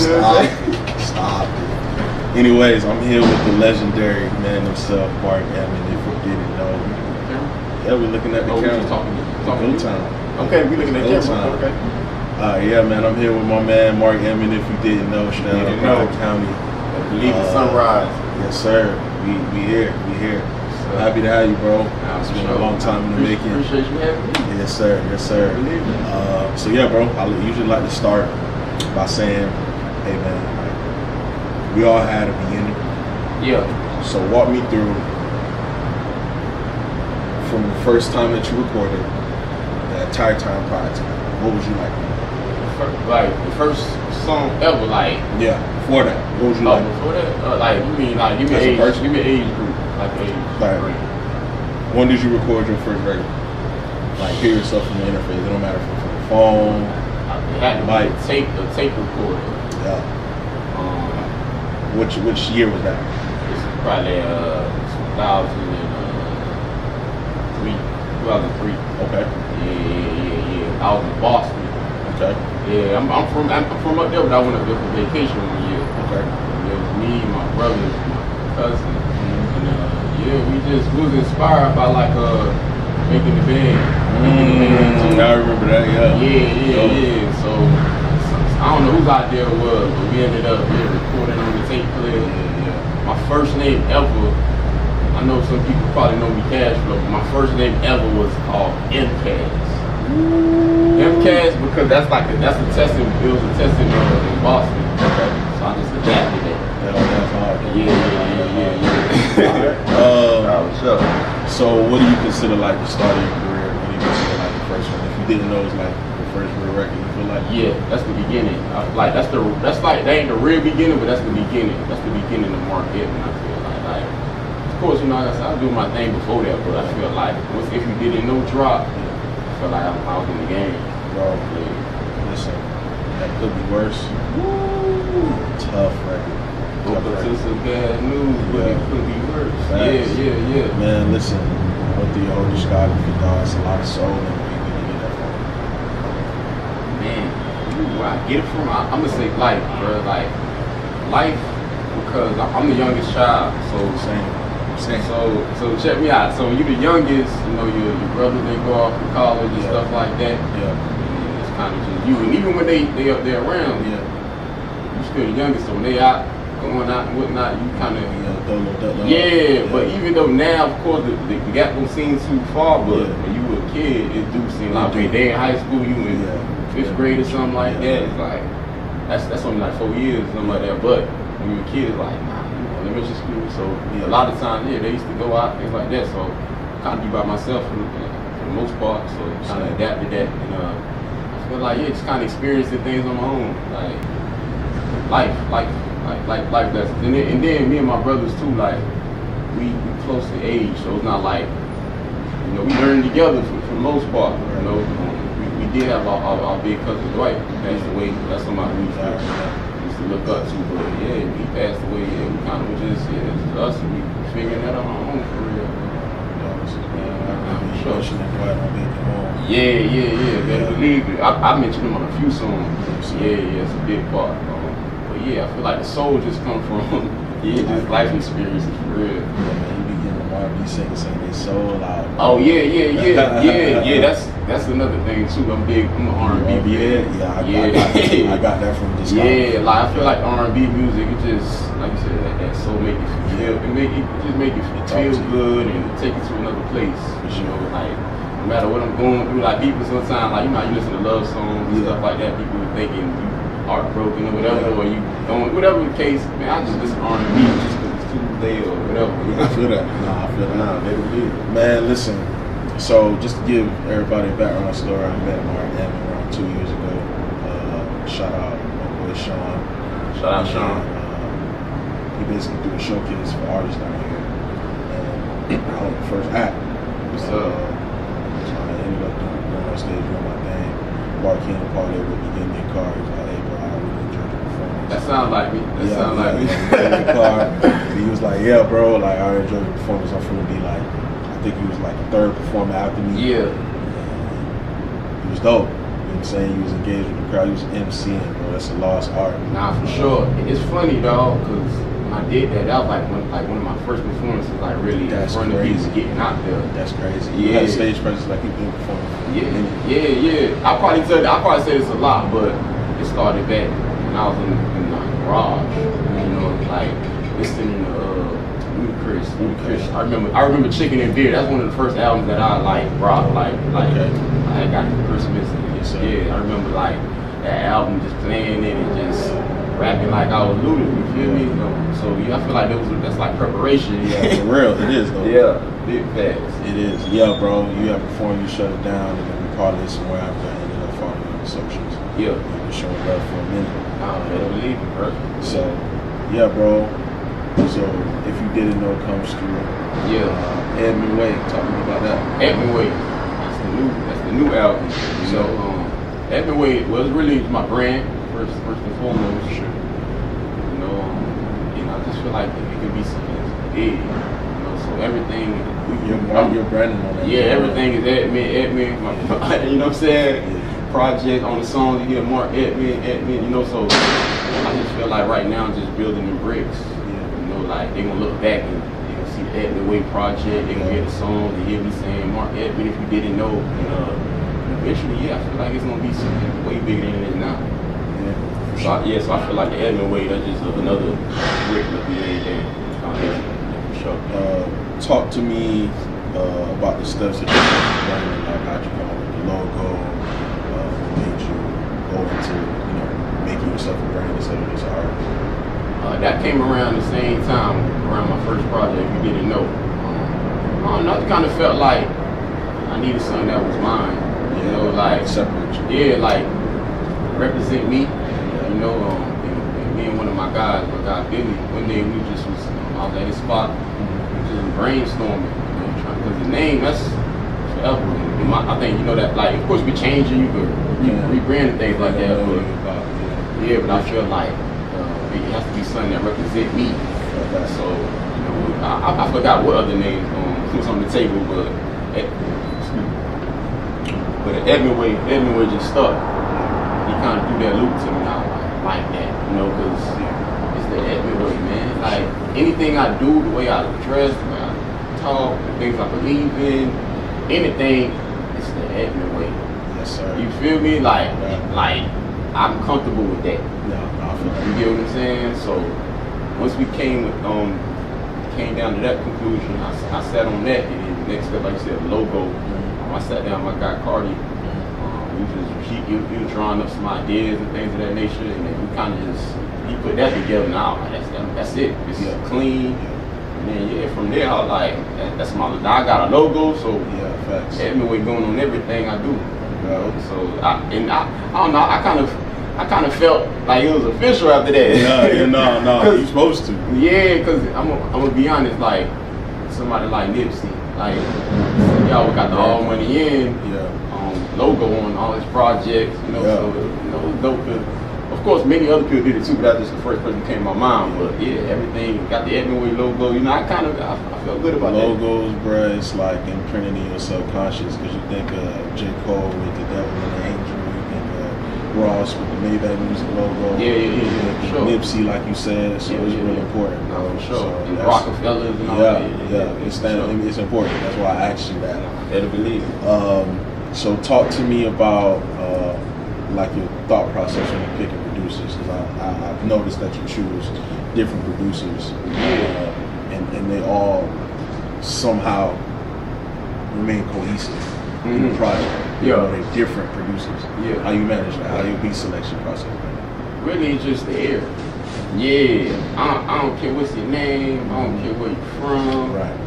Stop. Anyways, I'm here with the legendary man himself, Mark Edmond. If you didn't know, yeah, we're looking at the camera. Talking time. Okay, we looking at the camera. Okay. Yeah, man, I'm here with my man Mark Edmond. If you didn't know, straight out of Brown County. I believe the sunrise. Yes, sir. We here. Happy to have you, bro. It's been a long time in the making. Appreciate you having me. Yes, sir. So yeah, bro. I usually like to start by saying, hey, man, we all had a beginning. Yeah. So walk me through from the first time that you recorded, the entire time prior to that. What was you like? Like the first song ever, like. Yeah. Before that, what was you like? Before that, like you mean like give me age group, like age. Like, when did you record your first record? Like hear yourself from the interface. It don't matter if it's from the phone. It had to be a tape recorder. Yeah. Which year was that? This is probably 2003. Okay. Yeah. I was in Boston. Okay. Yeah, I'm from up there, but I went up there for vacation 1 year. Okay. It was me, my brother, my cousin, and we was inspired by like making the band. I remember that. Yeah. So I don't know whose idea it was, but we ended up recording on the tape player. Yeah. My first name ever. I know some people probably know me Cash Flow, but my first name ever was called MCAS. MCAS because that's the testing. It was a testing in Boston. Okay. So I just adapted it. That's hard. Yeah. So what do you consider like the start of your career? What do you consider like the first one? If you didn't know it was like the first real record, you feel like? Yeah, that's the beginning. That's like that ain't the real beginning, but that's the beginning. That's the beginning of Mark Edmond. I feel like of course, you know, like I said, I was doing my thing before that, but I feel like if you didn't know drop, I feel like I was in the game. Bro, listen, that could be worse. Woo! Tough record. To some bad news, but it could be worse. Yeah. Man, listen, what the older Scott and it's a lot of soul and where you get that from? Man, where I get it from, I'm gonna say life, bro. Like life, because I'm the youngest child, so Same. So check me out. So you the youngest, you know, your brothers they go off to college and stuff like that. Yeah. And it's kind of just you, and even when they up there around, you still the youngest. So when they going out and whatnot, you kind of But even though now, of course, the gap don't seem too far, but when you were a kid, it do seem like when they in high school, you in 5th grade or something like that. It's like that's only like 4 years, something like that. But when you were a kid, it's like elementary school, so a lot of times, they used to go out, things like that, so kind of be by myself for the most part, so kind of adapted that, and I feel like, just kind of experiencing things on my own, like life lessons, and then me and my brothers too, like, we close to age, so it's not like, we learned together for the most part, we did have our big cousin Dwight, who passed away, that's somebody we to look up to, but he passed away, we kind of just, it's us, and we figuring that out on our own for real. Better believe it. I mentioned him on a few songs. It's a big part. But I feel like the soul just come from, just life experiences for real. You be getting the R&B singers saying they soul out. Oh, that's another thing too. I'm an R&B. I got that from this. I feel like R&B music, it just, like you said, that soul make you feel, it make you feel good and take you to another place. Like no matter what I'm going through, like people sometimes, like you listen to love songs and stuff like that, people thinking you heartbroken or whatever, or you going, whatever the case, man, I just listen to R&B just because it's Tuesday or whatever. I feel that. They believe it. Man, listen. So just to give everybody a background story, I met Mark Edmond around 2 years ago. Shout out my boy Sean. Shout out Sean. He basically did a showcase for artists down here. And I was the first act. So I ended up going on stage doing my thing. Mark came to party with me, gave me a card. He's like, hey bro, I really enjoyed your performance. That sounds like me. Like me. He gave me a card. And he was like, yeah bro, like I enjoyed your performance. I'm finna be like, I think he was like the third performer after me. Yeah. And he was dope. saying you was engaged with the crowd, you was MCing, bro. That's a lost art. Nah, for sure. It's funny, dog, because when I did that, that was like one of my first performances, like really in front of people getting out there. That's crazy. Yeah. You had stage presence like you've been performing. Yeah. I probably say this a lot, but it started back when I was in my garage. You know, like listening to Chris. I remember Chicken and Beer. That's one of the first albums that I like rock. Like I got for Christmas. Yeah, I remember like that album just playing it and just rapping like I was Luda. You feel me? You know? So yeah, I feel like that's like preparation. Yeah, for real, it is though. Yeah, big facts. It is. Yeah, bro. You have performed, you shut it down, and then we caught it somewhere after I ended up following on the socials. Yeah. You were showing love for a minute. I better believe it, bro. So, yeah, bro. So, if you didn't know, comes through. Yeah. Edmond Wade, talk to me about that. Edmond Wade. That's the new album. You know, Edmond Wade was really my brand first and foremost. Sure. You know, I just feel like it could be something big. You know, so everything. You're branding on that. Yeah, everything is Edmond. You know what I'm saying? Yeah. Project on the song, you hear Mark Edmond. You know, so I just feel like right now I'm just building the bricks. Like they gonna look back and they gonna see the Edmond Wade project. They gonna hear the song. They hear me saying Mark Edmond. If you didn't know, eventually, yeah, I feel like it's gonna be something way bigger than it is now. Yeah. So I feel like the Edmond Wade that's just another brick that we made there. For sure. Talk to me about the steps that you're learning, like how'd you come up with the logo, made you go into making yourself a brand instead of just art. That came around the same time, around my first project, if you didn't know. I don't know, I kind of felt like I needed something that was mine. You know, like separate you. Yeah, like represent me. You know, and me and one of my guy Billy, one day we just was I was at his spot, just brainstorming. Because the name, that's forever. I think you know that, like, of course we changing, you could rebrand and things like that. But I feel like it has to be something that represent me. So, you know, I forgot what other names was on the table, but Edmond Wade just stuck. He kind of threw that loop to me. I like that, you know, because it's the Edmond Wade, man. Like anything I do, the way I dress, the way I talk, the things I believe in, anything, it's the Edmond Wade. Yes, sir. You feel me? Like I'm comfortable with that. You get what I'm saying? So once we came down to that conclusion, I sat on that, and then the next step, like you said, the logo. I sat down with my guy Cardi. He was drawing up some ideas and things of that nature, and then we kind of he put that together. Now that's it. It's clean. And then from there I was like, that's my. I got a logo, so facts. Edmond Wade going on everything I do. You know? So I don't know. I kind of felt like it was official after that. No, you're supposed to. Yeah, because I'm gonna be honest, like somebody like Nipsey, like y'all got the All Money In logo on all his projects, you know. So you know, it was dope. Of course, many other people did it too, but that's just the first person that came to my mind. But yeah, everything got the Edmond Wade logo. You know, I felt good about logos, bruh. It's like imprinted in your subconscious because you think of J. Cole with the Devil and the Angel. Ross with the Maybach music logo. Yeah, sure. Nipsey, like you said, so it's really important. No, for sure. So and Rockefellers and all that. It's important. That's why I asked you that. Better believe it. So talk to me about like your thought process when you're picking producers, because I've noticed that you choose different producers, and they all somehow remain cohesive in the project. You know, they're different producers. Yeah. How you manage that? How your beat selection process? Really, it's just the air. Yeah. I don't care what's your name. I don't care where you're from. Right.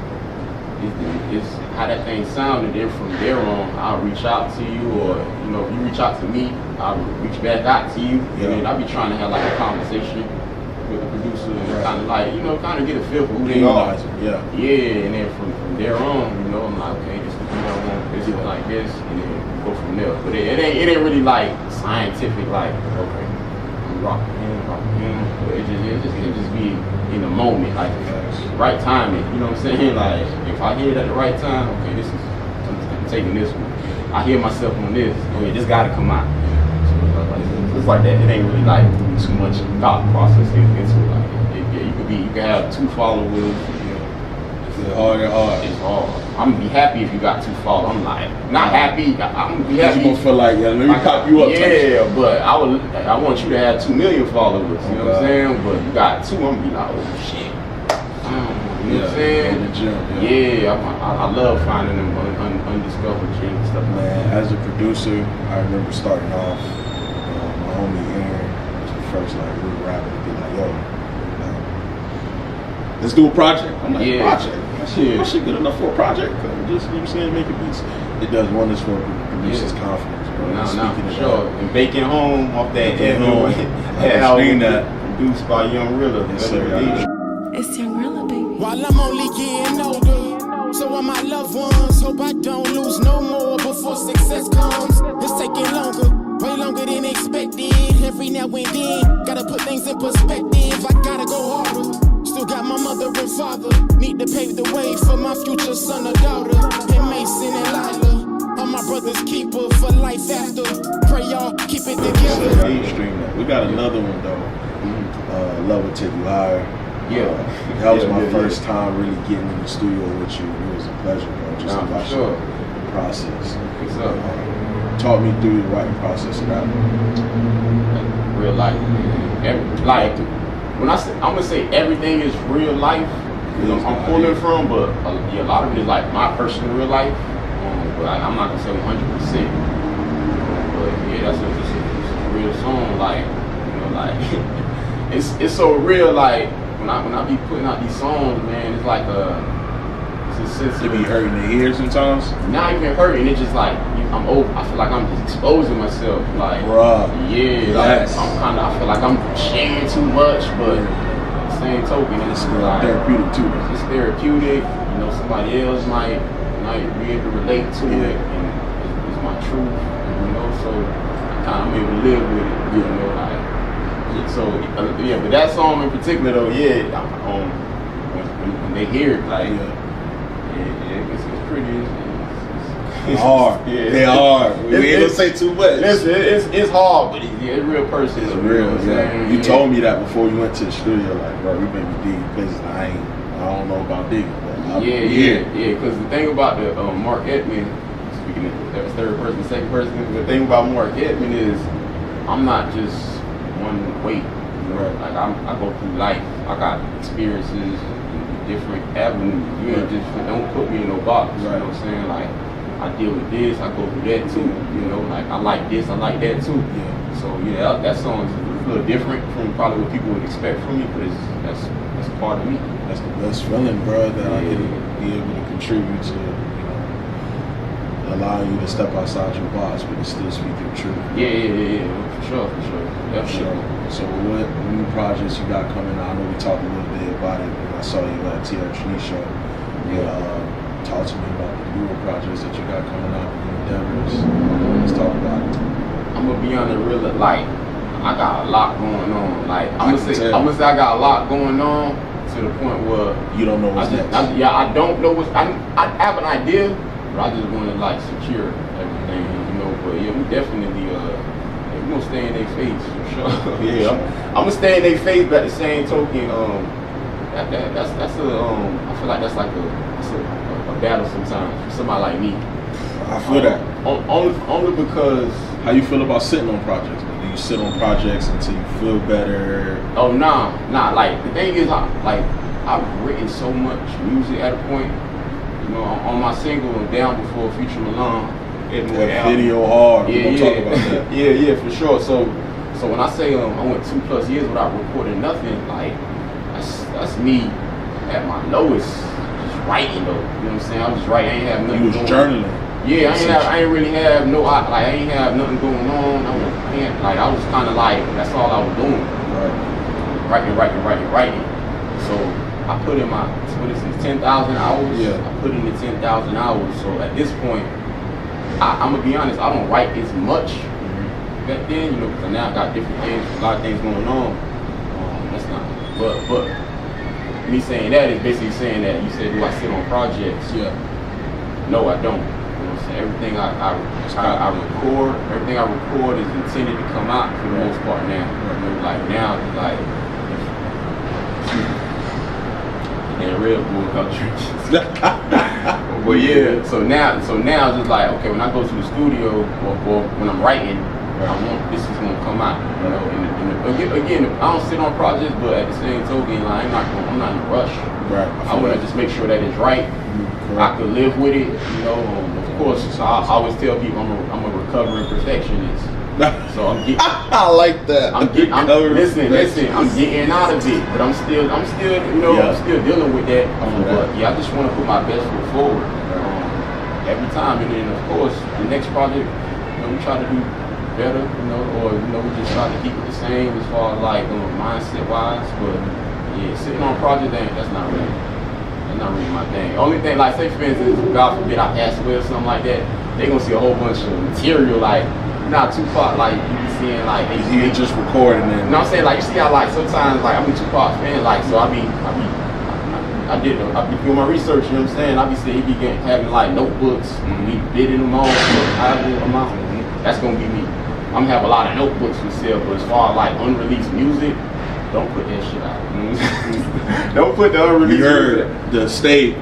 It's how that thing sounded. Then from there on, I'll reach out to you, or you know, if you reach out to me, I'll reach back out to you, and then I'll be trying to have like a conversation with the producer and kind of like, you know, kind of get a feel for who they are. And then from there on, you know, I'm like, okay, this is what I want. This is like this, and then go from there. But it ain't really like scientific, like, okay, I'm rocking him. But it just be in the moment, like right timing. You know what I'm saying? Like if I hear it at the right time, okay, I'm taking this one. I hear myself on this. Okay, this got to come out. like that. It ain't really like too much thought process into it. Like, you can have 2 followers. It's hard and hard. It's hard. I'm gonna be happy if you got 2 followers. I'm like, not happy. I'm gonna be happy. You gonna feel like, let me pop you up. Yeah, but I want you to have 2 million followers. You know what I'm saying? But you got 2, I'm gonna be like, oh shit. You know what I'm saying? In the gym, I love finding them undiscovered gems and stuff like that. Man, as a producer, I remember starting off. My homie Aaron was the first real rapper to be like, yo, let's do a project. I'm like, project? That shit good enough for a project? Just, you know what I'm saying, making beats. It does wonders for a producer's confidence, bro. No, for sure. And Baking Home off that Edmond produced by Young Reela. It's Young Reela, baby. While I'm only getting older, so all my loved ones hope I don't lose no more before success comes. It's taking longer, way longer than expected. Every now and then, gotta put things in perspective. I gotta go harder. Still got my mother and father. Need to pave the way for my future son or daughter. And Mason and Lila, I'm my brother's keeper for life after. Pray y'all keep it together. We got another one though. Love Will Take You Higher. That was my first time really getting in the studio with you. It was a pleasure, bro. Just to watch the process. Taught me through the writing process of that. Real life. When I say, I'm gonna say everything is real life. I'm pulling from, but a lot of it is like my personal real life. But I'm not gonna say 100%. But yeah, that's a real song. Like, it's so real. Like when I be putting out these songs, man, it's like it's a sense to be hurting the ears sometimes. Not even hurting. It's just like I'm over. I feel like I'm just exposing myself. Like, I feel like I'm sharing too much, but at the same token, it's like therapeutic too. It's therapeutic. Somebody else might be able to relate to it, and it's my truth. So I'm able to live with it. But that song in particular, though, when they hear it, like, it's pretty. It's hard. They hard. We ain't gonna say too much. Listen, it's hard, but it's real person. It's real. You told me that before you went to the studio, like, bro, we been digging places I don't know about digging. Because the thing about the Mark Edmond, speaking of third person, second person, the thing about Mark Edmond is I'm not just one weight. Like I go through life. I got experiences in different avenues. You ain't just don't put me in no box. You know what I'm saying? Like I deal with this, I go through that too. Like I like this, I like that too. So that song is a little different from probably what people would expect from me, but that's part of me. That's the best feeling, bro, that I can be able to contribute to, allowing you to step outside your box, but to still speak your truth. For sure. So what new projects you got coming out? I know we talked a little bit about it when I saw you at TR show. Talk to me about the newer projects that you got coming out, the endeavors. Let's talk about it. I'm gonna be on the real, like, I got a lot going on. Like I'm gonna say I got a lot going on to the point where you don't know what's next. I don't know what's. I have an idea, but I just want to like secure everything, But we definitely we gonna stay in their face for sure. I'm gonna stay in their face, but at the same token, that's I feel like that's like a battle sometimes for somebody like me. I feel that. Only because. How you feel about sitting on projects? Do you sit on projects until you feel better? Oh nah. Like the thing is, I've written so much music at a point. On my single Down Before Future Milan. That video hard. We're gonna talk about that. Yeah, for sure. So when I say I went 2+ years without recording nothing, like that's me at my lowest, just writing though. You know what I'm saying? I was just writing. I ain't have nothing. You was journaling. Yeah, I ain't really have I ain't have nothing going on. I was kind of like, that's all I was doing. Writing. So I put in 10,000 hours. I put in the 10,000 hours. So at this point, I'm gonna be honest, I don't write as much back then, because now I got different things, a lot of things going on. That's not, but me saying that is basically saying that you said, do I sit on projects? Yeah. No, I don't. know what I'm saying? Everything I record is intended to come out for the most part now. You know, like now, it's like, and Red Bull country. But yeah, so now it's just like, okay, when I go to the studio or when I'm writing, I want this is gonna come out. You know, and again, I don't sit on projects, but at the same token, like, I'm not in a rush. Right. I want to just make sure that it's right. I could live with it. You know, of course. So I always tell people I'm a recovering perfectionist. So I'm getting. I like that. Listen. I'm getting out of it, but I'm still, you know, I'm still dealing with that. But yeah, I just want to put my best foot forward every time, and then of course the next project, you know, we try to do better, you know, or you know, we just try to keep it the same as far as like mindset wise. But yeah, sitting on a project, that's not really my thing. Only thing, like, say for instance, God forbid I pass away or something like that, they gonna see a whole bunch of material, like, not Tupac, like, you be seeing, like, you just recording it. You know what I'm saying? Like, you see how, like, sometimes, like, I'm a Tupac fan, like, so I be doing my research, you know what I'm saying? I be seeing he be having, like, notebooks, be bidding them all, that's gonna be me. I'm gonna have a lot of notebooks for sale, but as far as, like, unreleased music, don't put that shit out. You know what I'm saying? Don't put the unreleased music out. The state,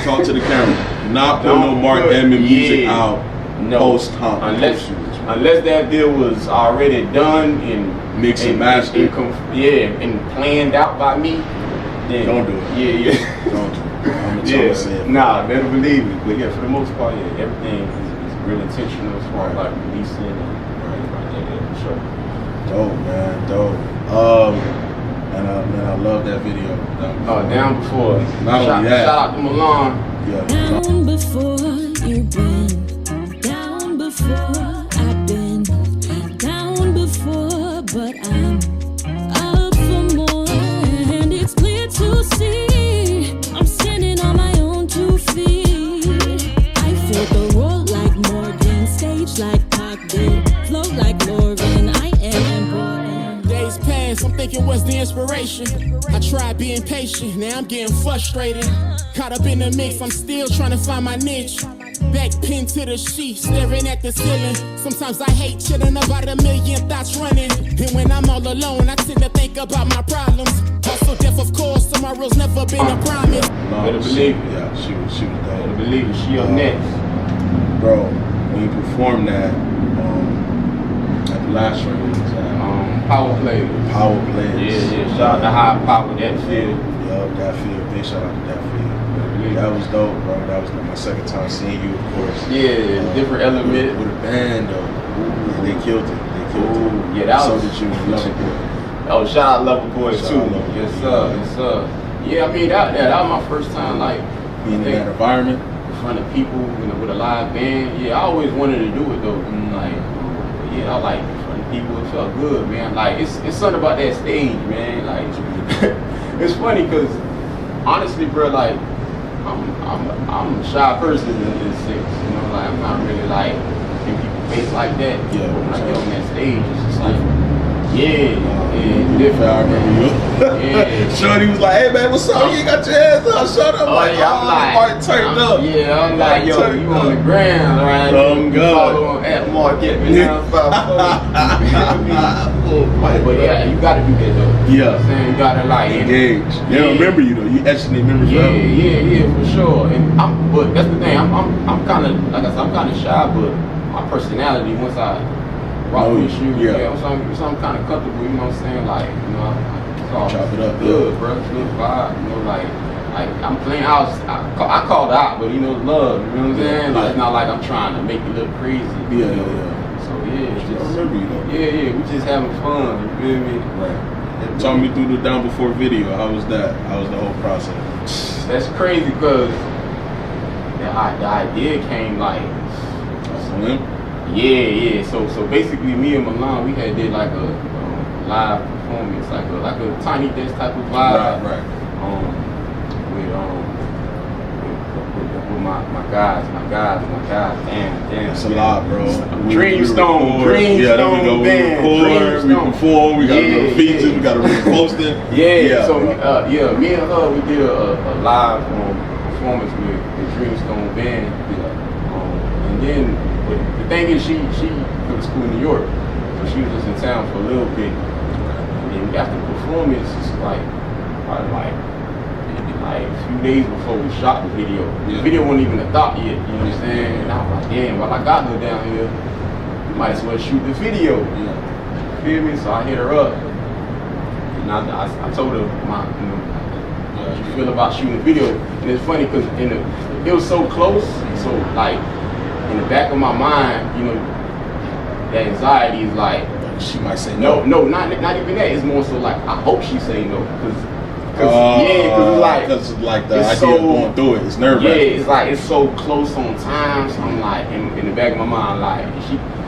talk to the camera. Not put no Mark Edmond music out post-hump. Unless that deal was already done and mixed and mastered. And planned out by me, then don't do it. Yeah. Don't do it. I'm gonna tell myself. Nah, better believe it. But yeah, for the most part, yeah, everything is real intentional as far as like releasing and for sure. Dope, man, dope. And I love that video. Down before. Not only that. Shout out to Milan. Yeah. Down before you've been, down before I've been, down before, but I'm up for more, and it's clear to see I'm standing on my own 2 feet. I feel the roll like Morgan, stage like Pac did, flow like Lauren. I am important. Days pass, I'm thinking what's the inspiration? I tried being patient, now I'm getting frustrated. Caught up in the mix, I'm still trying to find my niche. Back pinned to the sheet, staring at the ceiling. Sometimes I hate chilling about a million thoughts running. And when I'm all alone, I tend to think about my problems. Also death, of course, tomorrow's never been a promise. Better believe it. Yeah, she was dope. Better believe it. She up next. Bro, when you performed that at the last show, Power Play. Yeah. Shout out to High Power, that field. Yup, that field. Big shout out to that field. That was dope, bro. That was my second time seeing you, of course. Yeah, different element. With a band, though. They killed it. Yeah, that was. So did you, Loverboy. Oh, shout out Loverboy too. Loverboy. Yes, sir. Yeah, I mean that was my first time, like, being in that environment, in front of people, you know, with a live band. Yeah, I always wanted to do it though. Like, yeah, I like in front of people. It felt good, man. Like, it's something about that stage, man. Like, it's funny because honestly, bro, like, I'm a shy person in this sense, you know, like, I'm not really like in people's face like that. Yeah. But when I get on that stage, it's just like, different. I remember you. Yeah. Shorty was like, "Hey man, what's up? You ain't got your hands up." Shut up. I'm turned up. Yeah, I'm like, yo, you on the ground, right? Oh God. Follow on at Market, man. But yeah, you gotta do that though. Yeah. Saying you gotta like engage. They don't remember you though. You etching their memory forever. Yeah, for sure. And but that's the thing. I'm kind of, like I said, I'm kind of shy, but my personality, once I rock with you, so I'm kind of comfortable. You know what I'm saying? Like, you know, it's all chop it up, good, bro. It's good vibe. You know, like I'm playing. I called out, but you know, love. You know what I'm saying? Like, it's not like I'm trying to make it look crazy. Yeah. So yeah, it's just, I remember you though. Yeah, we just having fun. You feel me? Right. Talk me through the Down Before video. How was that? How was the whole process? That's crazy because the idea came like. Yeah. So basically, me and Milan, we had did like a live performance, like a tiny desk type of vibe. Right. With my guys. Damn. That's a lot, bro. Dreamstone band. We perform. We got little features. We got to repost it. Yeah. So me and her, we did a live performance with the Dreamstone band. then, but the thing is, she went to school in New York, so she was just in town for a little bit. And then after the performance, it's like, probably like a few days before we shot the video. The video wasn't even a thought yet, you know what I'm saying? And I was like, damn, while I got her down here, we might as well shoot the video. You feel me? So I hit her up. And I told her, how you feel about shooting the video? And it's funny because it was so close, so like in the back of my mind, you know, that anxiety is like, she might say no. No, not even that. It's more so like, I hope she say no, because it's like the idea of going through it, it's nerve-wracking. Yeah, it's like, it's so close on time, so I'm like, in the back of my mind, like,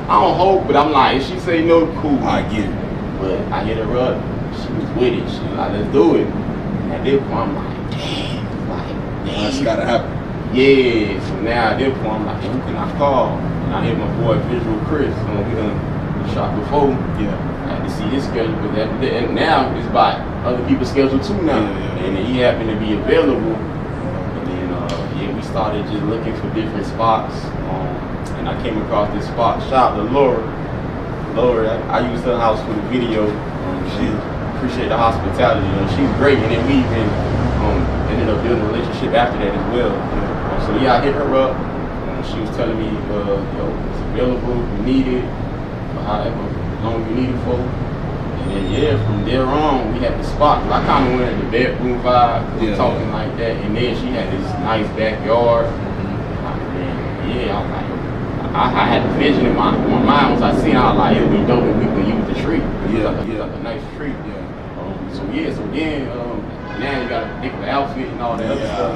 I don't hope, but I'm like, if she say no, cool. I get it. But I hit her up, she was with it, she was like, let's do it. And at that point, I'm like, damn, that's gotta happen. Yeah, so now at that point, I'm like, who can I call? And I hit my boy, Visual Chris, we done shot before. Yeah. I had to see his schedule, and now it's by other people's schedule too now. And then he happened to be available. And then we started just looking for different spots. And I came across this spot. Shout out to Laura. I used her house for the video. She appreciate the hospitality. She's great, and then we even ended up building a relationship after that as well. So I hit her up. She was telling me, it's available, you need it, however long you need it for. And then from there on, we had the spot. I kind of went in the bedroom vibe, talking like that. And then she had this nice backyard. And I was like, I had the vision in my mind. Once I seen it, I was like, it would be dope if we could use the tree. Like a nice tree. So then now you got to think of the outfit and all that other stuff.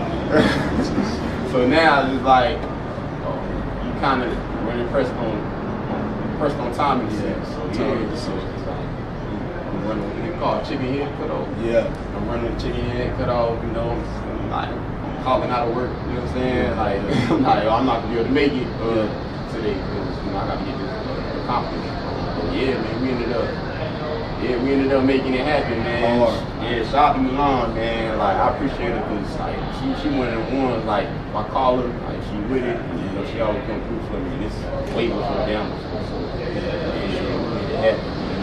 So now it's like, you kind of really pressed on time in a sense. So it's like, I'm running, they call it chicken head cut off. I'm running the chicken head cut off, you know, I'm calling out of work, you know what I'm saying? Like, I'm not gonna be able to make it today, because, I gotta get this accomplished. But man, we ended up making it happen, man. Shout out to Milan, man. Like, I appreciate her, because like she one of the ones, like, if I call her, like, she with it, and she always come through for me. This way before down.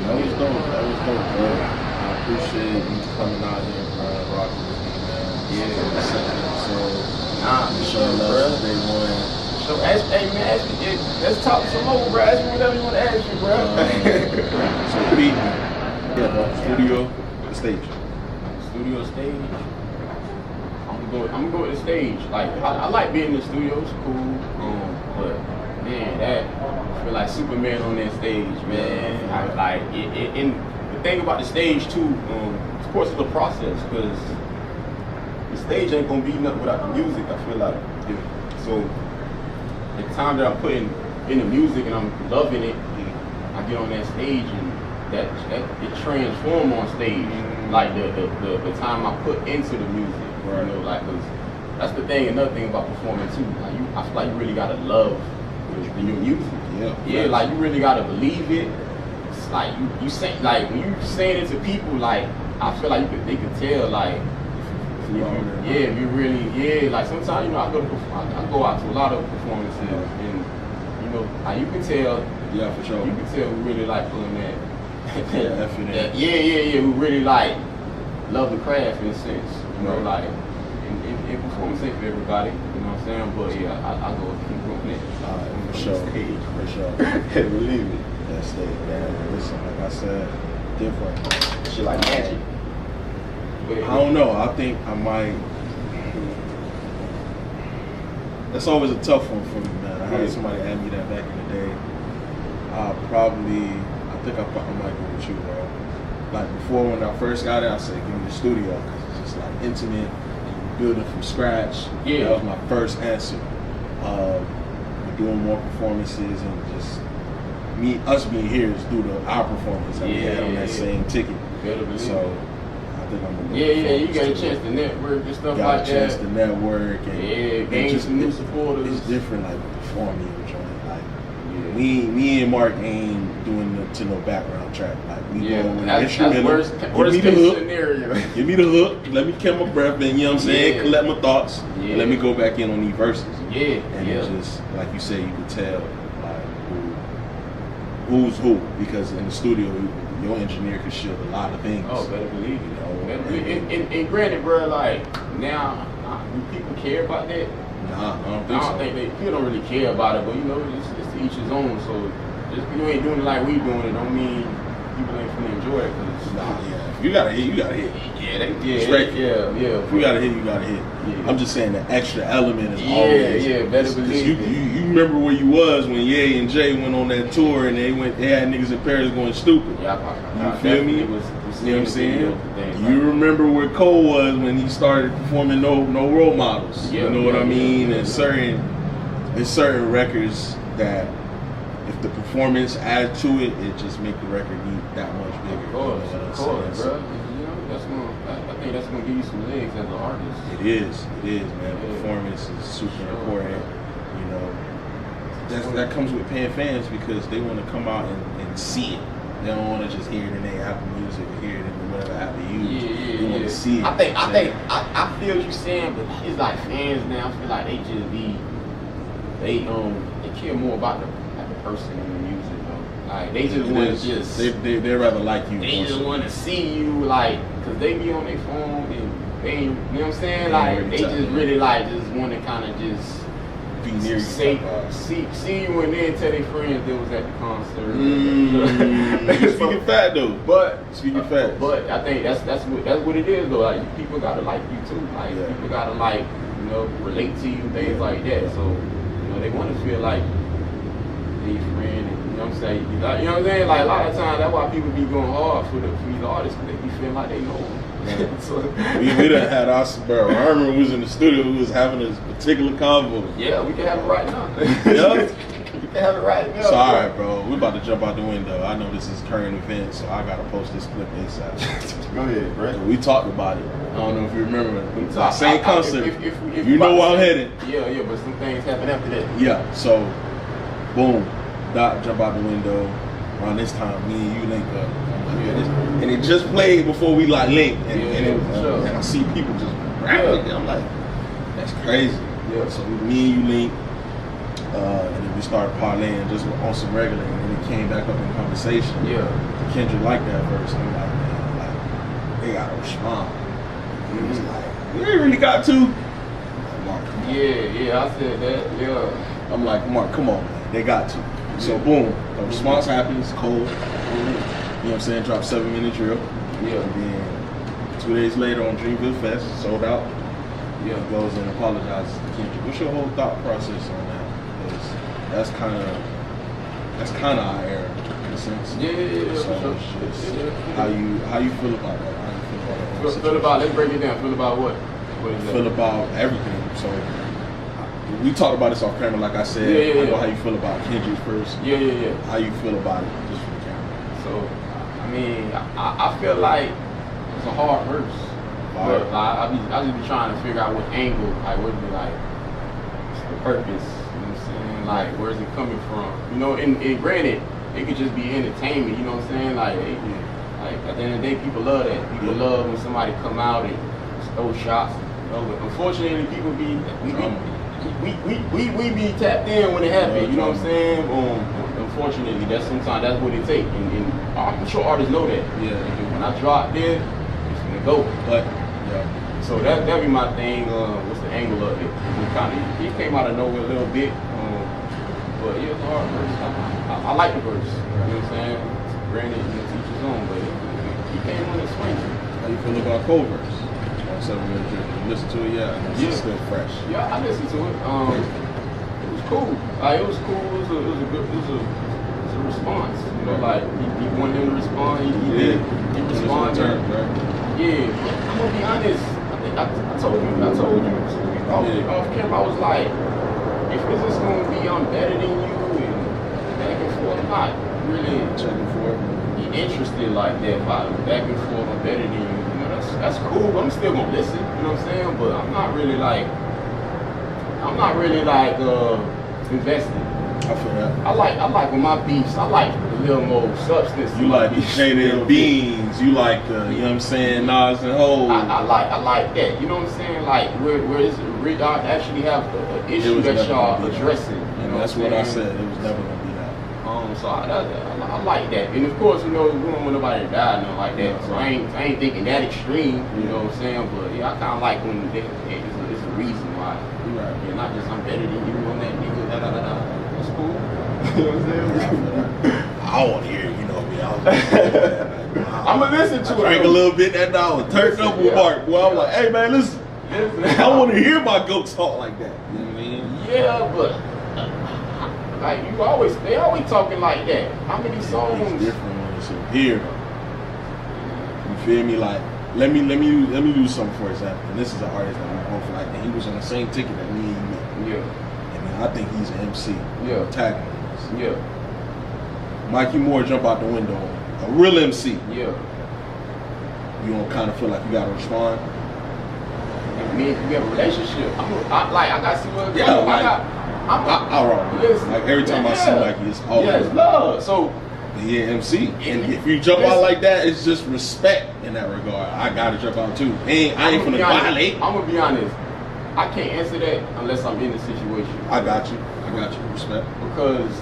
That was dope, bro. I appreciate you coming out here, bro, rocking with me, man. So love, day one. So ask me, let's talk some more, bro. Ask me whatever you want to ask me, bro. So Pete, bro, studio, the stage. Studio stage. I'm gonna go with the stage. Like, I like being in the studio, it's cool. But man, I feel like Superman on that stage, man. I like it. And the thing about the stage too, of course, it's a process, because the stage ain't gonna be nothing without the music. I feel like, so the time that I'm putting in the music and I'm loving it, I get on that stage and that it transforms on stage. Like the time I put into the music, you know, like, 'cause that's the thing. Another thing about performing too, like, I feel like you really gotta love your music. Like, you really gotta believe it. It's like you say, like, when you saying it to people, like, I feel like they could tell, like, if you really, like, sometimes, I go out to a lot of performances, and like, you can tell, for sure, you can tell we really like pulling that. Effing who really like love the craft in a sense, like, and performance ain't for everybody, you know what I'm saying? But I go keep doing it. For sure. Believe it. That stage, man. Listen, like I said, different. Shit like magic. I don't know. I think I might. That's always a tough one for me, man. I had somebody ask me that back in the day. I think I might go with you, bro. Like, before, when I first got it, I said, give me the studio, because it's just like intimate, and you're building from scratch. That was my first answer. We're doing more performances, and just us being here is due to our performance that we had on that same ticket. So I think I'm gonna you got a chance to network and stuff like that. Got a chance to network and gain some new supporters. It's different, like, performing, like, Me and Mark ain't doing to no background track. Like we go with that's instrumental. Worst case scenario. Give me the hook. Let me catch my breath, and you know what I'm saying, collect my thoughts, and let me go back in on these verses. And it just like you said, you could tell like who's who, because in the studio your engineer can shield a lot of things. Oh, better believe it. And granted, bro, like now, do people care about that? Nah, I don't think people don't really care about it, but you know, it's to each his own. So just because you ain't doing it like we doing it, don't mean people ain't finna enjoy it. If you gotta hit, you gotta hit. If you gotta hit, you gotta hit. Yeah. I'm just saying the extra element is always. Better believe you remember where you was when Ye and Jay went on that tour and they had niggas in Paris going stupid. You feel me? You know what I'm saying? You remember where Cole was when he started performing no role models. You know what I mean? And certain records that if the performance adds to it, it just make the record that much bigger. Of course, bro. You know, I think that's gonna give you some legs as an artist. It is, man. Performance is super important. You know, that comes with paying fans because they want to come out and see it. They don't want to just hear it in their Apple Music or hear it in whatever app they use. They want to see it. I feel what you're saying, but it's like fans now. I feel like they just they care more about the person in the music, though. Like they just want to they rather like you. They just want to see you, like, cause they be on their phone and they, you know what I'm saying? Like they just really just want to kind of just be near you. See you and then tell their friends they was at the concert. Speaking fat though. But I think that's what it is though. Like people gotta like you too. Like people gotta relate to you, things like that. So they want to feel like their friend. You know what I'm saying? You know what I'm saying? Like a lot of times that's why people be going hard for these artists, because they be feeling like they know them. So, we done had our bro. I remember we was in the studio. We was having this particular convo. Yeah, we can have it right now. We can have it right now. So alright, bro. We about to jump out the window. I know this is current events, so I gotta post this clip ASAP. Go ahead, bro. We talked about it. I don't know if you remember. Same concert. If you know where I'm headed. Yeah, but some things happen after that. Yeah. So, boom. Doc jump out the window. Around this time, me and you link up. And it just played before we linked, and I see people just rapping. I'm like, that's crazy. Yeah. So me and you link, and then we started parlaying just on some regular, and then it came back up in conversation. Yeah. Kendrick liked that verse. I'm like, man, like they gotta respond. He was like, we ain't really got to. I'm like, Mark, come on. Yeah, I said that. Yeah. I'm like, Mark, come on, man, they got to. So boom, the response happens, cold. You know what I'm saying? Drop 7 Minute Drill. Yeah. And then 2 days later on Dreamville Fest, sold out. Yeah. Goes and apologizes to Kendrick. What's your whole thought process on that? Because that's kind of our era in a sense. Yeah. So it's just how you feel about that? How you feel about? Let's break it down. Feel about what? Feel about everything. So we talked about this off camera, like I said. I know how you feel about Kendrick first. Yeah. How you feel about it, just from the camera. So, I mean, I feel like it's a hard verse. But I just be trying to figure out what angle, like what would be like, what's the purpose, you know what I'm saying? Like, where's it coming from? You know, and granted, it could just be entertainment, you know what I'm saying? Like at the end of the day, people love that. People love when somebody come out and throw shots. You know, but unfortunately, people we be tapped in when it happens, you know what I'm saying? Unfortunately, sometimes that's what it takes, and I'm sure artists know that. Yeah. And when I drop this, it's gonna go. But so that be my thing. What's the angle of it? It came out of nowhere a little bit, but yeah, it's a hard verse. I like the verse. You know what I'm saying? Granted, it's each his own, but he came on and swing. How you feel about Cole verse? 7 Minute Drill. You listen to it, it's still fresh. Yeah, I listened to it. It was cool. It was cool. It was a response. You know, like he wanted him to respond. He did. He responded. Yeah, but I'm gonna be honest. I told you off camera. I was like, if it's just gonna be I'm better than you and back and forth, I'm not really checking for it. Interested like that. Back and forth, I'm better than you. That's cool, but I'm still gonna listen, you know what I'm saying? But I'm not really like invested. I feel that. I like with my beats, I like a little more substance. You like Jada and Beans, you like you know what I'm saying, Nas and Ho. I like that, you know what I'm saying? Like where it's I actually have an issue that y'all addressing. And that's what I said, it was never gonna be that. So I like that. And of course, you know, we don't want nobody to die, nothing like that. So I ain't thinking that extreme, you know what I'm saying? But yeah, I kinda like when it's a reason why. Right. Yeah, not just I'm better than you on that nigga, That's cool. You know what I'm saying? I don't want to hear it, you know me. I'm gonna listen to it. Drink a little bit that dog, turned up with Mark. Well, I'm like, hey man, listen. I want to hear my goats talk like that. You know what I mean? Yeah, but like they always talking like that. How many songs? It's different when it's up here. You feel me? Like, let me do something for example. And this is an artist that I'm both like, and he was on the same ticket that me and you met. Yeah. And I think he's an MC. Yeah. Protagonist. Yeah. Mikey Moore jump out the window. A real MC. Yeah. You don't kind of feel like you gotta respond. Me and you have a relationship. I got to see what. Yeah, like every time I see Mikey, it's always love. So he an MC, and if you jump out like that, it's just respect in that regard. I gotta jump out too. I ain't finna violate. I'm gonna be honest. I can't answer that unless I'm in the situation. I got you. Respect. Because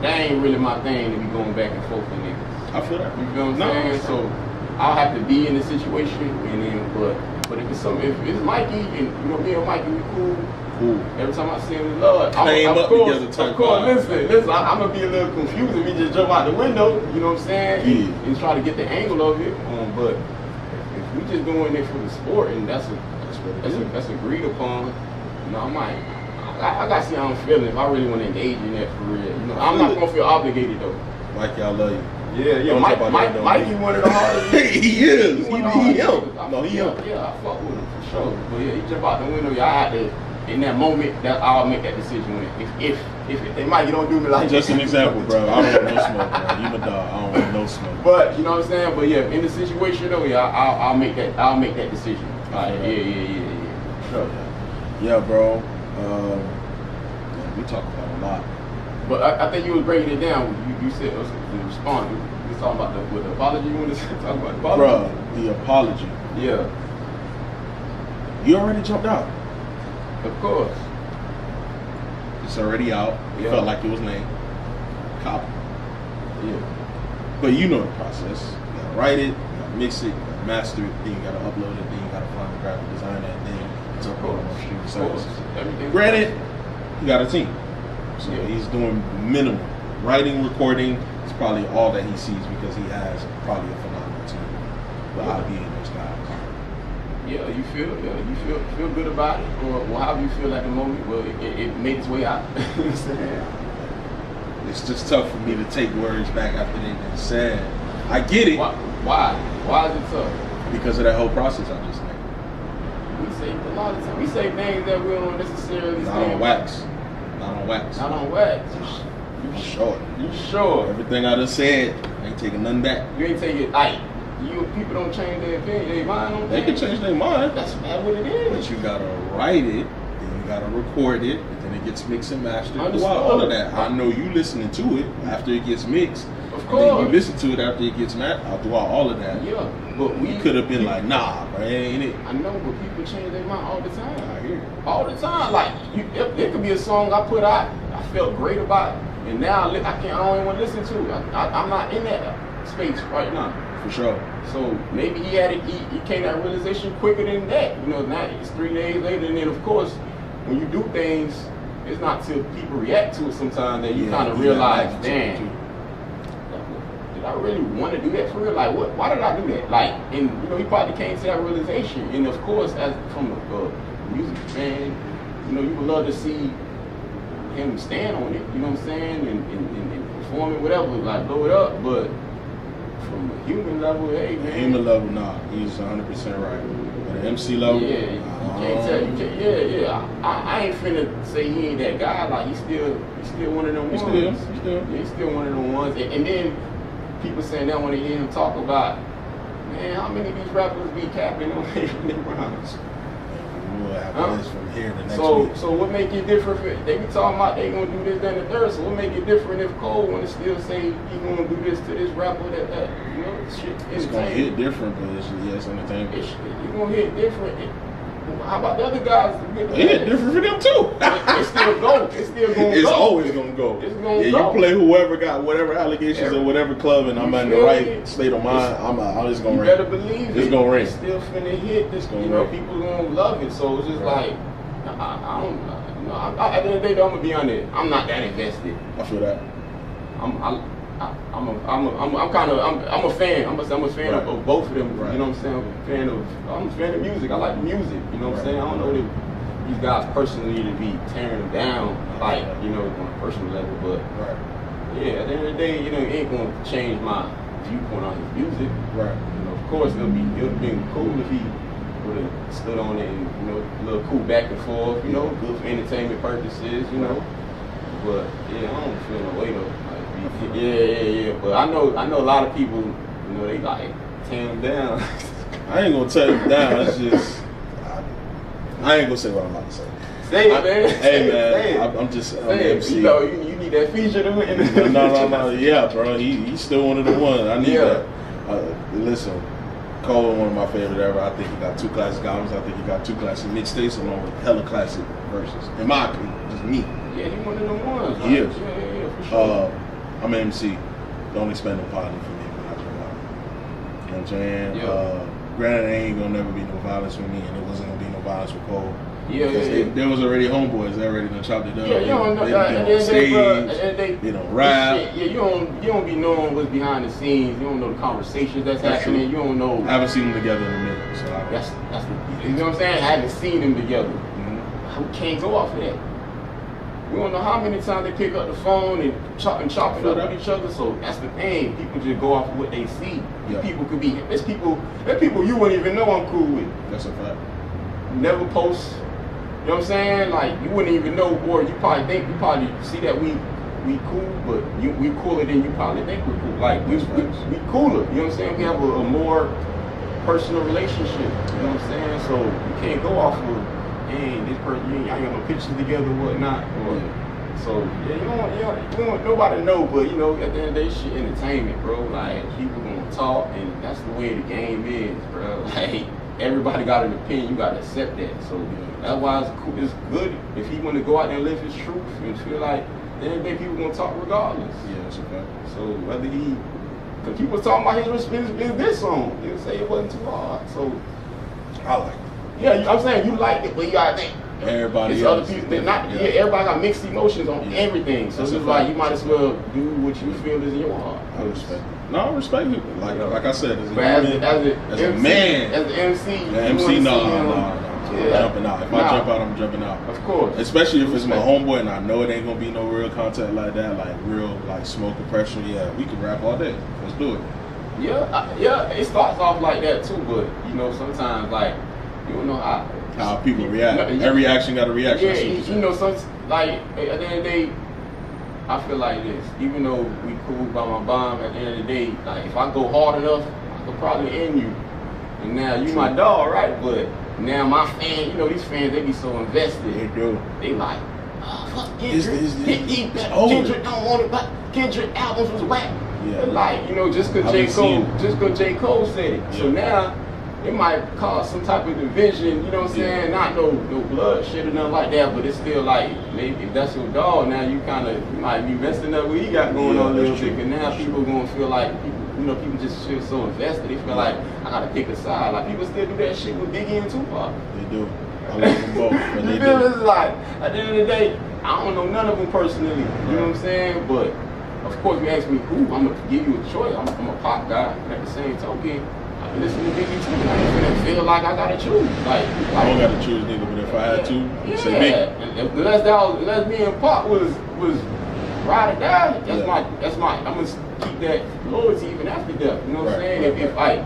that ain't really my thing to be going back and forth with niggas. I feel that. You know what I'm saying? So I'll have to be in the situation, and then but if it's something, if it's Mikey, and you know me and Mikey, we cool. Every time I see him, Lord, of course, listen, I'm gonna be a little confused if he just jump out the window. You know what I'm saying? And try to get the angle of it. But if we just going there for the sport, and that's agreed upon, you know, I gotta see how I'm feeling if I really want to engage in that for real. You know, I'm not gonna feel obligated though. Mikey, I love you. Yeah. Mikey one of the hardest. He is. He him. No, he him. Yeah, I fuck with him for sure. But yeah, he jump out the window. I had to, in that moment, that I'll make that decision when if Mikey don't do me like just an example, bro. I don't want no smoke, bro. You my dog. I don't want no smoke. But you know what I'm saying. But yeah, in the situation though, yeah, I'll make that decision. Yeah. Sure. Yeah, bro. We talk about a lot. But I think you was breaking it down. You said the response. You was talking about the apology. You wanted to talk about the apology? Bruh, the apology. Yeah. You already jumped out. Of course. It's already out. It felt like it was lame. Cop. Yeah. But you know the process. You gotta write it, you gotta mix it, you gotta master it, then you gotta upload it, then you gotta find the graphic designer, and then it's uploaded on streaming services. Granted, you got a team. So he's doing minimal. Writing, recording is probably all that he sees because he has probably a phenomenal team. But I'll be in those guys. Yeah, you feel good about it, or how do you feel at the moment? Well, it made its way out. You know what I'm saying? It's just tough for me to take words back after they've been said. I get it. Why? Why is it tough? Because of that whole process I just named. We say a lot of times. We say things that we don't necessarily Not on wax. Not on wax. You sure? You sure? Everything I just said, I ain't taking nothing back. You ain't taking people don't change their opinion, their mind. They can change their mind. That's what it is. But you gotta write it, then you gotta record it, and then it gets mixed and mastered. Understood. All of that. I know you listening to it after it gets mixed. Of course. And then you listen to it after it gets mastered. I'll do all of that. Yeah, but we could have been like, nah, bro, ain't it? I know, but people change their mind all the time. I hear it. All the time. Like, it could be a song I put out, I felt great about it, and now I don't even want to listen to it. I'm not in that space right now. For sure. So maybe he came to that realization quicker than that. You know, now it's 3 days later, and then of course, when you do things, it's not till people react to it sometimes that you kind of realize, damn, did I really want to do that for real? Like, why did I do that? Like, and you know, he probably came to that realization. And of course, as from a music fan, you know, you would love to see him stand on it. You know what I'm saying? And perform it, whatever, like blow it up, but. From a human level, hey man. Human level, nah, he's 100% right. But the MC level, you can't tell. I ain't finna say he ain't that guy. Like he's still one of them ones. He's still one of them ones. And then people saying they want to hear him talk about, man, how many of these rappers be capping on their rhymes? we'll have a list from here to next week. So what make it different? They be talking about they gonna do this, that, and the third. So what make it different if Cole wanna still say he gonna do this to this rapper, that you know, shit. It's gonna hit different, but it's entertainment. You gonna hit different. How about the other guys? It hit different for them too. It's still go. It's still gonna go. It's always gonna go. It's gonna go. You play whoever got whatever allegations or whatever club, and I'm in the right state of mind. I'm just gonna ring. You better believe it's gonna ring. It's still finna hit. This, you know, people gonna love it. So it's just like I don't. You know, at the end of the day, though, I'm gonna be honest. I'm not that invested. I feel that. I'm a fan. I'm a fan of both of them. Right. You know what I'm saying? I'm a fan of music. I like the music. You know what I'm saying? I don't know these guys personally to be tearing them down, like, you know, on a personal level. But yeah, at the end of the day, you know, it ain't gonna change my viewpoint on his music. Right. You know, of course, it would've been cool if he would have stood on it and, you know, a little cool back and forth. You know, good for entertainment purposes. You know, but yeah, I don't feel no way though. Yeah. But I know a lot of people, you know, they like tear him down. I ain't gonna tear him down. It's just I ain't gonna say what I'm about to say. Say it, man. Hey, man, I'm just I'm the MC. You know, you need that feature to win. No. Yeah, bro. He's still one of the ones. I need that. Listen, Cole, one of my favorite ever. I think he got 2 classic albums. I think he got 2 classic mixtapes along with hella classic verses. In my opinion, just me. Yeah, he one of them ones. He is. Yeah, for sure. I'm an MC. Don't expect no positive from me when I come out. You know what I'm saying? Yeah. Granted, there ain't gonna never be no violence with me, and there wasn't gonna be no violence with Cole. Yeah. There was already homeboys. They already done chopped it up. Yeah, you don't know. They don't rap. Yeah, you don't be knowing what's behind the scenes. You don't know the conversations that's happening. True. You don't know. I haven't seen them together in a minute. So that's the, you know what I'm saying? I haven't seen them together. Mm-hmm. We can't go off of that. We don't know how many times they pick up the phone and chop it up with each other. So that's the thing. People just go off of what they see. Yeah. People could be. There's people you wouldn't even know I'm cool with. That's a fact. Never post. You know what I'm saying? Like, you wouldn't even know, or you probably see that we cool, but we cooler than you probably think we're cool. Like, we cooler. You know what I'm saying? We have a more personal relationship. You know what I'm saying? So you can't go off of, hey, this person, y'all got no pictures together or whatnot. So yeah, you don't nobody know, but you know, at the end of the day, shit entertainment, bro. Like, people gonna talk, and that's the way the game is, bro. Like, everybody got an opinion, you gotta accept that. So that's why it's good if he want to go out there and live his truth and feel like then people gonna talk regardless. Yeah, that's a fact. So whether because people was talking about his this song, he would say it wasn't too hard. So I like it. Yeah, I'm saying you liked it, but you gotta think. Everybody else. Other people, everybody got mixed emotions on everything. So it's like you might as well do what you feel is in your heart. I respect it. No, I respect it. Like I said, as a man, as an MC, I'm jumping out. If I jump out, I'm jumping out. Of course. Especially if it's my homeboy and I know it ain't gonna be no real contact like that, like real like smoke and pressure. Yeah, we can rap all day. Let's do it. Yeah, it starts off like that too, but you know, sometimes like you don't know how people react. Every action got a reaction. Yeah, you know, some like at the end of the day, I feel like this. Even though we cool by my bomb, at the end of the day, like if I go hard enough, I could probably end you. And now you my dog, right? But now my fan, you know, these fans, they be so invested. They do. They like, oh, fuck Kendrick. Kendrick don't want it, but Kendrick albums was whack. Yeah. Like, you know, just cause J. Cole said it. Yeah. So now it might cause some type of division, you know what I'm saying? Not no blood shit or nothing like that, but it's still like, maybe if that's your dog, now you might be messing up what he got going on a little bit, and now people gonna feel like, people just feel so invested, they feel like, I gotta pick a side. Like, people still do that shit with Biggie and Tupac. They do. I love them both, but they do. It's like, at the end of the day, I don't know none of them personally, you know what I'm saying? But, of course, you ask me who, I'm gonna give you a choice. I'm a pop guy, and at the same token, I can listen to Biggie too. I ain't feel like I gotta choose. Like I don't gotta choose, nigga. But if I had to, say Biggie. Unless me and Pop was ride or die, that's my. I'm gonna keep that loyalty even after death. You know what I'm saying?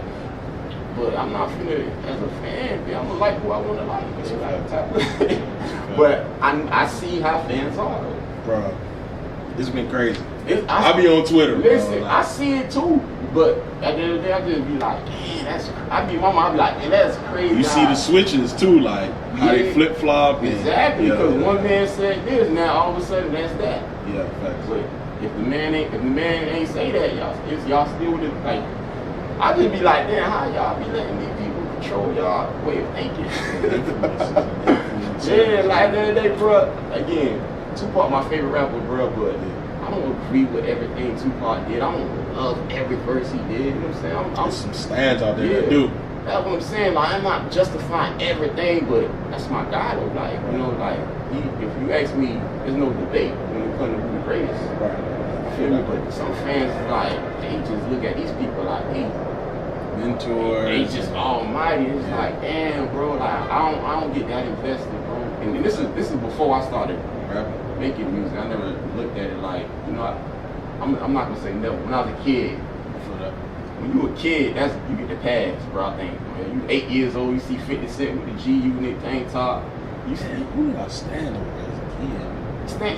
But I'm not finna, as a fan, I'm gonna like who I wanna like. But I see how fans are though. Bro, it's been crazy. I be on Twitter. Listen, bro, I see it too, but at the end of the day, I just be like, man, that's. I be like, man, that's crazy. You see the switches too, like how they flip flop. Exactly, because one man said this, now all of a sudden that's that. Yeah, facts. But if the man ain't say that, y'all still with it. Like, I just be like, damn, how y'all be letting these people control y'all way of thinking? Yeah, like at the end of the day, bro. Again, Tupac my favorite rapper, bro, but I don't agree with everything Tupac did. I don't love every verse he did. You know what I'm saying? There's some stands out there that do. That's what I'm saying. Like, I'm not justifying everything, but that's my guy though. Like, you know, like if you ask me, there's no debate when it comes to who the greatest. Right. You feel me? But some fans like they just look at these people like, hey, mentors. They just almighty. It's like, damn, bro. Like, I don't get that invested, bro. And this is before I started making music. I never looked at it like, you know, I'm not gonna say never. When I was a kid, when you a kid, you get the pass, bro. I think when you 8 years old, you see 50 Cent with the G unit tank top. You see who did I stand over as a kid? Stan.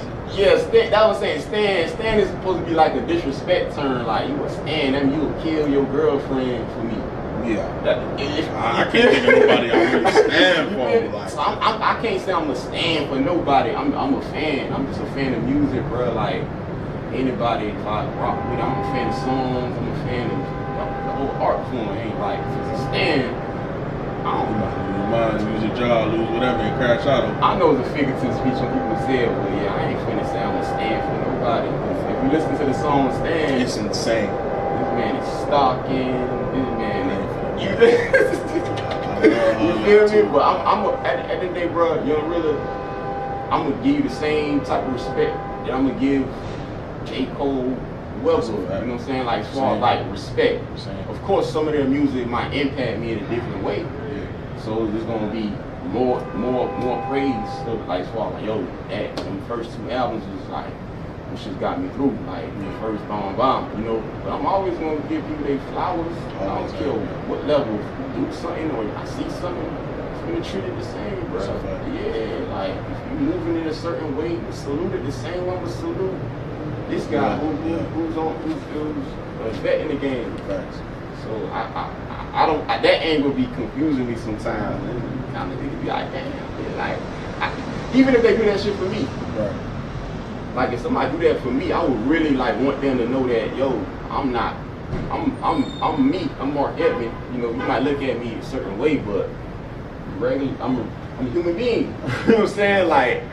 That was saying Stan. Stan is supposed to be like a disrespect term. Like, you a Stan, that mean you would kill your girlfriend for me. Yeah. I can't think of nobody I really stand for. Like, so I can't say I'm a stand for nobody. I'm a fan. I'm just a fan of music, bro. Like, anybody if I rock with, I'm a fan of songs. I'm a fan of the whole art form. Ain't like a stand. I don't know. Lose your job, lose whatever, and crash out. I know it's a figurative speech when people say it, but yeah, I ain't finna say I'm a stand for nobody. If you listen to the song Stand, it's insane. This man is stalking. This man is. You feel me? But at the end of the day, bro, Young Reela, I'm gonna give you the same type of respect that I'm gonna give J. Cole, Weather. You know what I'm saying? Like, as far as like respect. Of course, some of their music might impact me in a different way. So there's gonna be more praise. So, like, as far as like, yo, that them first 2 albums was like, which just got me through. Like the first bomb, you know. But I'm always gonna give people their flowers. I don't care what level. Do something or I see something, it's gonna treat it the same, bro. Yeah, like if you moving in a certain way, salute it the same way we salute this guy who's a vet in the game. So I don't that angle be confusing me sometimes. Kind of be like, damn, like even if they do that shit for me, right? Like if somebody do that for me, I would really like want them to know that, yo, I'm me. I'm Mark Edmond. You know, you might look at me a certain way, but regular, I'm a human being. You know what I'm saying? Like,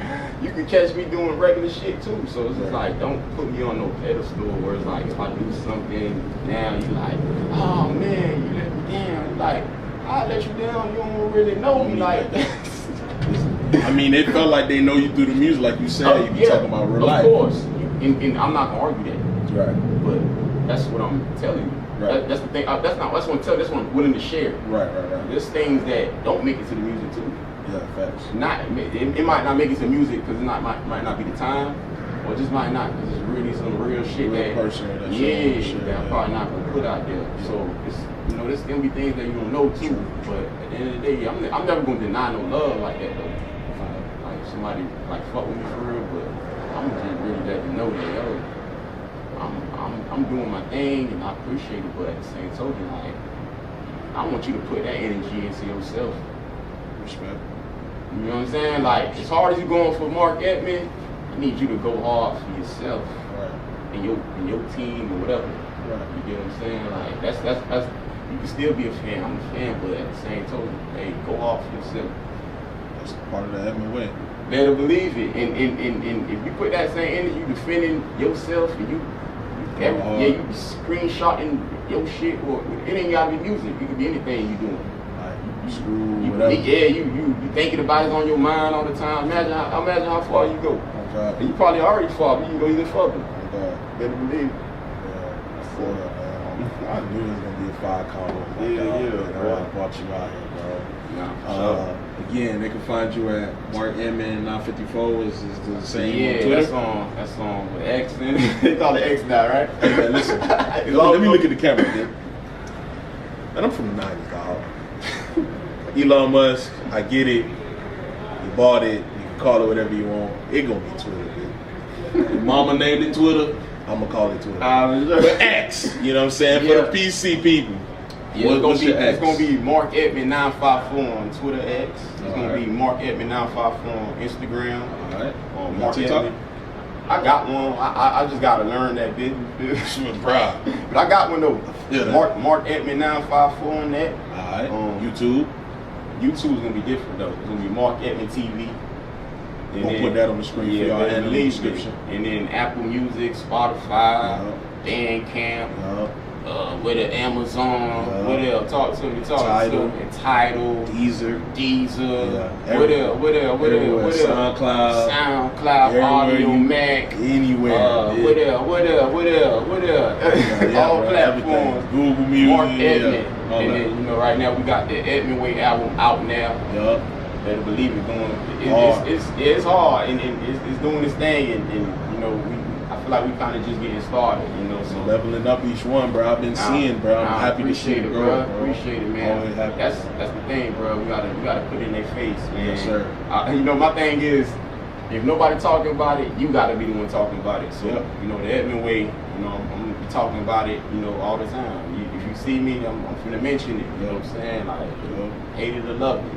you can catch me doing regular shit too. So it's just like, don't put me on no pedestal where it's like, if I do something now, you like, oh man, you let me down. Like, I let you down. You don't really know me like that. I mean, it felt like they know you through the music, like you said. You be talking about real life. Of course, and I'm not gonna argue that. Right. But that's what I'm telling you. Right. That's the thing. That's what I'm telling. That's what I'm willing to share. Right. There's things that don't make it to the music too. Yeah, facts. It might not make it to music because it might not be the time, or just might not because it's really some real shit that I'm probably not gonna put out there. So it's, you know, there's gonna be things that you don't know too. But at the end of the day, I'm never gonna deny no love like that though. Like somebody like fuck with me for real, but I'm just really let you know that, yo, I'm doing my thing and I appreciate it, but at the same token, like, I want you to put that energy into yourself. Respect. You know what I'm saying? Like, as hard as you're going for Mark Edmond, I need you to go hard for yourself. Right. And your team or whatever. Right. You get what I'm saying? Like, that's you can still be a fan. I'm a fan, but at the same token, hey, go hard for yourself. That's part of the Edmond way. Better believe it. And if you put that same energy, you defending yourself, and you screenshotting your shit, or it ain't gotta be music. It could be anything you doing. Like school, whatever. Yeah, you thinking about it on your mind all the time. Imagine how far you go. Okay. And you probably already far, but you can go even further. Okay. Better believe it. I knew it was gonna be a 5 combo. Yeah, bro. I brought you out here, bro. Nah, again, they can find you at Mark Edmond 954. Is the same on Twitter? Yeah, that's on with X in it. They call it X now, right? Hey man, listen. let me look at the camera, man. And I'm from the 90s, dog. Elon Musk, I get it. You bought it. You can call it whatever you want. It gonna be Twitter, dude. Your mama named it Twitter. I'm gonna call it Twitter. But X, you know what I'm saying? Yeah. For the PC people. Yeah, It's gonna be Mark Edmond 954 on Twitter X. It's gonna be Mark Edmond 954 on Instagram. Alright. Mark TikTok? Edmond. I got one. I just gotta learn that business. Bro. But I got one though. Yeah. Mark Edmond 954 on that. Alright. YouTube. YouTube's gonna be different though. It's gonna be Mark Edmond TV. And we'll put that on the screen for y'all and in the description. And then Apple Music, Spotify, Bandcamp, with the Amazon, what else? Talk to me, Tidal, Deezer, what else? SoundCloud, Audio Mac, anywhere. What else? All platforms. Google Music, Mark Edmond. And then, you know, right now we got the Edmond Way album out now. Better believe it, it's hard and it's doing its thing, and you know, I feel like we kind of just getting started, you know. So leveling up each one, bro. I've been seeing, bro. I'm happy to see it, bro. Appreciate it, man. That's the thing, bro. We gotta put it in their face, man. Yes, sir. You know, my thing is, if nobody talking about it, you gotta be the one talking about it. So you know, the Edmond Way, you know, I'm gonna be talking about it, you know, all the time. If you see me, I'm finna mention it. You know what I'm saying? Like, you know, hate it or love it.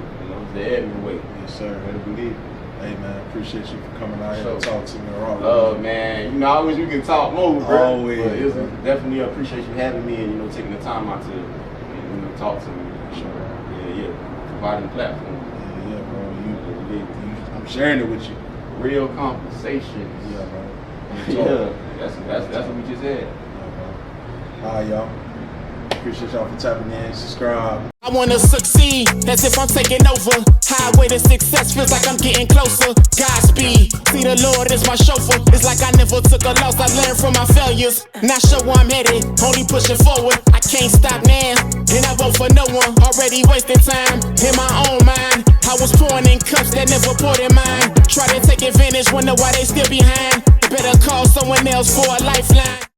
The Edmond Way. Yes, sir. Better believe it. Hey, man, appreciate you for coming out here and talk to me. Man, you know, I wish you could talk more, bro. Always. But it's definitely appreciate you having me and, you know, taking the time out to, you know, talk to me. Sure. Yeah. Providing the platform. Yeah, bro. I'm sharing it with you. Real conversation. Yeah, bro. That's what we just had. Yeah, bro. All right, y'all. Appreciate y'all for tapping in. Subscribe. I wanna succeed, as if I'm taking over. Highway to success feels like I'm getting closer. Godspeed, see the Lord is my chauffeur. It's like I never took a loss, I learned from my failures. Not sure where I'm headed, only pushing forward. I can't stop now, and I won't for no one. Already wasting time in my own mind. I was pouring in cups that never poured in mine. Try to take advantage, wonder why they still behind. Better call someone else for a lifeline.